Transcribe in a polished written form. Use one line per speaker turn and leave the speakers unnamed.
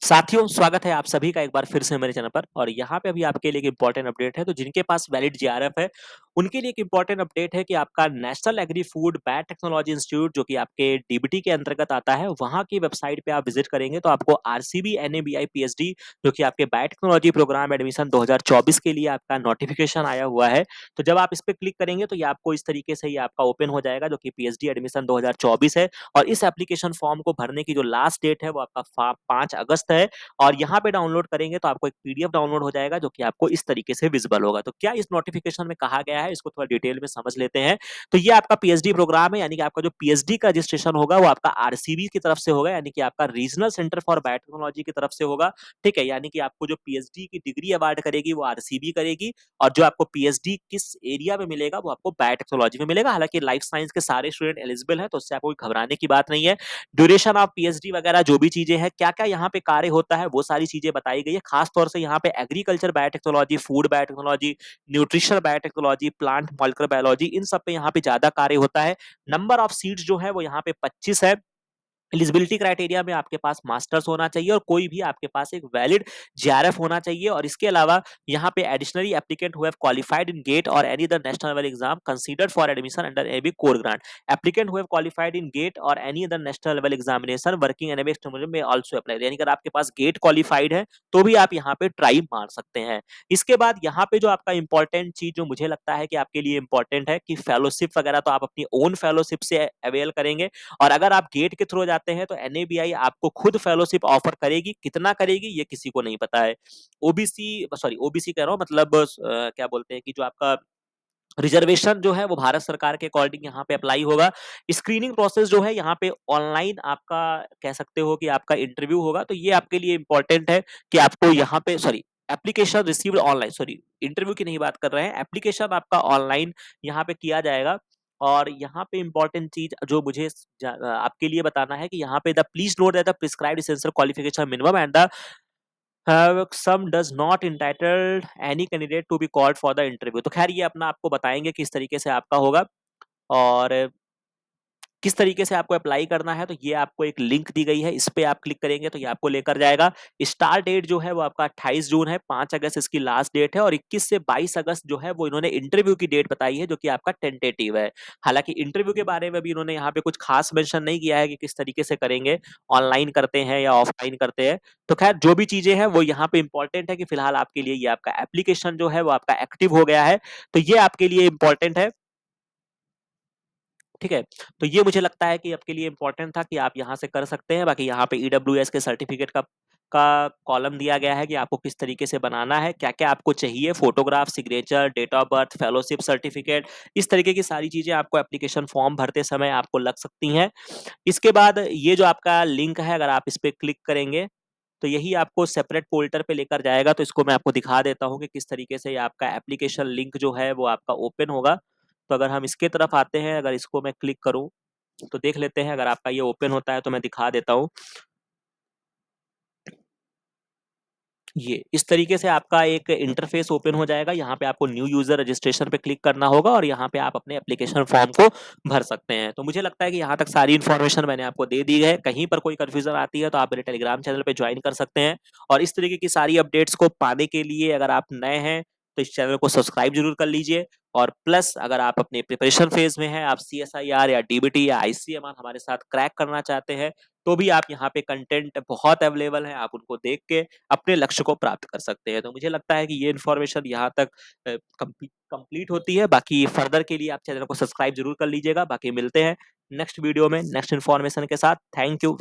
साथियों, स्वागत है आप सभी का एक बार फिर से मेरे चैनल पर। और यहाँ पे अभी आपके लिए एक इंपॉर्टेंट अपडेट है। तो जिनके पास वैलिड जेआरएफ है, उनके लिए एक इंपॉर्टेंट अपडेट है कि आपका national agri food biotechnology institute, जो कि आपके डीबीटी के अंतर्गत आता है, वहाँ की वेबसाइट पे आप विजिट करेंगे तो आपको आरसीबी एनएबीआई पीएचडी, जो कि आपके बायोटेक्नोलॉजी प्रोग्राम एडमिशन 2024 के लिए आपका नोटिफिकेशन आया हुआ है। तो जब आप इस पे क्लिक करेंगे तो ये आपको इस तरीके से ये आपका ओपन हो जाएगा, जो कि पीएचडी एडमिशन 2024 है। और इस एप्लीकेशन फॉर्म को भरने की जो लास्ट डेट है वो आपका 5 अगस्त है। और यहाँ पे डाउनलोड करेंगे तो आपको एक पीडीएफ डाउनलोड हो जाएगा, जो कि आपको इस तरीके से विजिबल होगा। तो क्या इस नोटिफिकेशन में कहा गया है, इसको थोड़ा डिटेल में समझ लेते हैं। तो ये आपका पीएचडी प्रोग्राम है, यानी कि आपका जो पीएचडी का रजिस्ट्रेशन होगा वो आपका आरसीबी की तरफ से होगा, यानी कि आपका रीजनल सेंटर फॉर बायोटेक्नोलॉजी की तरफ से होगा। ठीक है, यानी कि आपको जो पीएचडी की डिग्री अवार्ड करेगी वो आरसीबी करेगी। और जो आपको पीएचडी किस एरिया में मिलेगा वो आपको बायोटेक्नोलॉजी में मिलेगा। हालांकि लाइफ साइंस के सारे स्टूडेंट एलिजिबल हैं, तो उससे आपको घबराने की बात नहीं है। ड्यूरेशन ऑफ पीएचडी वगैरह जो भी चीजें हैं, क्या क्या यहाँ पे कार्य होता है, वो सारी चीजें बताई गई है। खास तौर से यहाँ पे agriculture biotechnology, food biotechnology, nutrition biotechnology, plant molecular biology, इन सब पे यहाँ पे ज्यादा कार्य होता है। नंबर ऑफ सीट्स जो है वो यहाँ पे 25 है। एलिजिबिलिटी क्राइटेरिया में आपके पास मास्टर्स होना चाहिए और कोई भी आपके पास एक वैलिड जेआरएफ होना चाहिए। और इसके अलावा यहाँ पे additionally applicant who have qualified in GATE और any other national level exam considered for admission under AB core grant. Applicant who have qualified in GATE और any other national level examination working in AB में also apply, यानी अगर आपके पास get qualified है तो भी आप यहाँ पे ट्राई मार सकते हैं। इसके बाद यहाँ पे जो आपका इंपॉर्टेंट चीज जो मुझे लगता है कि आपके लिए इंपॉर्टेंट है कि फेलोशिप वगैरह तो आप अपनी ओन फेलोशिप से अवेल करेंगे। और अगर आप गेट के थ्रू जाते हैं तो एनएबीआई आपको खुद फेलोशिप ऑफर करेगी, कितना करेगी ये किसी को नहीं पता है। ओबीसी कह रहा हूँ, मतलब क्या बोलते हैं कि जो आपका रिजर्वेशन जो है वो भारत सरकार के अकॉर्डिंग यहाँ पे अप्लाई होगा। स्क्रीनिंग प्रोसेस जो है यहाँ पे ऑनलाइन आपका कह सकते हो कि आपका इंटरव्यू होगा। तो ये आपके लिए इंपॉर्टेंट है कि आपको यहाँ पे एप्लीकेशन रिसीव्ड ऑनलाइन, इंटरव्यू की नहीं बात कर रहे हैं, एप्लीकेशन आपका ऑनलाइन यहाँ पे किया जाएगा। और यहाँ पे इंपॉर्टेंट चीज जो मुझे आपके लिए बताना है कि यहाँ पे the please note that the prescribed essential qualification minimum and the some does not entitled any candidate to be called for the interview। तो खैर ये अपना आपको बताएंगे किस तरीके से आपका होगा और किस तरीके से आपको अप्लाई करना है। तो ये आपको एक लिंक दी गई है, इस पे आप क्लिक करेंगे तो ये आपको लेकर जाएगा। स्टार्ट डेट जो है वो आपका 28 जून है, 5 अगस्त इसकी लास्ट डेट है और 21 से 22 अगस्त जो है वो इन्होंने इंटरव्यू की डेट बताई है, जो कि आपका टेंटेटिव है। हालांकि इंटरव्यू के बारे में भी इन्होंने यहाँ पे कुछ खास मेंशन नहीं किया है कि किस तरीके से करेंगे, ऑनलाइन करते हैं या ऑफलाइन करते हैं। तो खैर जो भी चीजें हैं वो यहाँ पे इंपॉर्टेंट है कि फिलहाल आपके लिए ये आपका एप्लीकेशन जो है वो आपका एक्टिव हो गया है। तो ये आपके लिए इंपॉर्टेंट है। ठीक है, तो ये मुझे लगता है कि आपके लिए इंपॉर्टेंट था कि आप यहाँ से कर सकते हैं। बाकी यहाँ पे ईडब्ल्यूएस के सर्टिफिकेट का कॉलम दिया गया है कि आपको किस तरीके से बनाना है, क्या क्या आपको चाहिए, photograph, signature, date of birth, fellowship certificate, इस तरीके की सारी चीजें आपको एप्लीकेशन फॉर्म भरते समय आपको लग सकती हैं। इसके बाद ये जो आपका लिंक है, अगर आप इस पे क्लिक करेंगे तो यही आपको सेपरेट पोर्टल पे लेकर जाएगा। तो इसको मैं आपको दिखा देता हूँ कि किस तरीके से आपका एप्लीकेशन लिंक जो है वो आपका ओपन होगा। तो अगर हम इसके तरफ आते हैं, अगर इसको मैं क्लिक करूं तो देख लेते हैं। अगर आपका ये ओपन होता है तो मैं दिखा देता हूं। ये इस तरीके से आपका एक इंटरफेस ओपन हो जाएगा। यहाँ पे आपको न्यू यूजर रजिस्ट्रेशन पे क्लिक करना होगा और यहाँ पे आप अपने एप्लीकेशन फॉर्म को भर सकते हैं। तो मुझे लगता है कि यहाँ तक सारी इन्फॉर्मेशन मैंने आपको दे दी है। कहीं पर कोई कंफ्यूजन आती है तो आप मेरे टेलीग्राम चैनल पे ज्वाइन कर सकते हैं। और इस तरीके की सारी अपडेट्स को पाने के लिए अगर आप नए हैं तो इस चैनल को सब्सक्राइब जरूर कर लीजिए। और प्लस अगर आप अपने प्रिपरेशन फेज में हैं, आप सीएसआईआर या डीबीटी या आईसीएमआर हमारे साथ क्रैक करना चाहते हैं, तो भी आप यहाँ पे कंटेंट बहुत अवेलेबल है, आप उनको देख के अपने लक्ष्य को प्राप्त कर सकते हैं। तो मुझे लगता है कि ये इन्फॉर्मेशन यहाँ तक कंप्लीट होती है। बाकी फर्दर के लिए आप चैनल को सब्सक्राइब जरूर कर लीजिएगा। बाकी मिलते हैं नेक्स्ट वीडियो में नेक्स्ट इन्फॉर्मेशन के साथ। Thank you.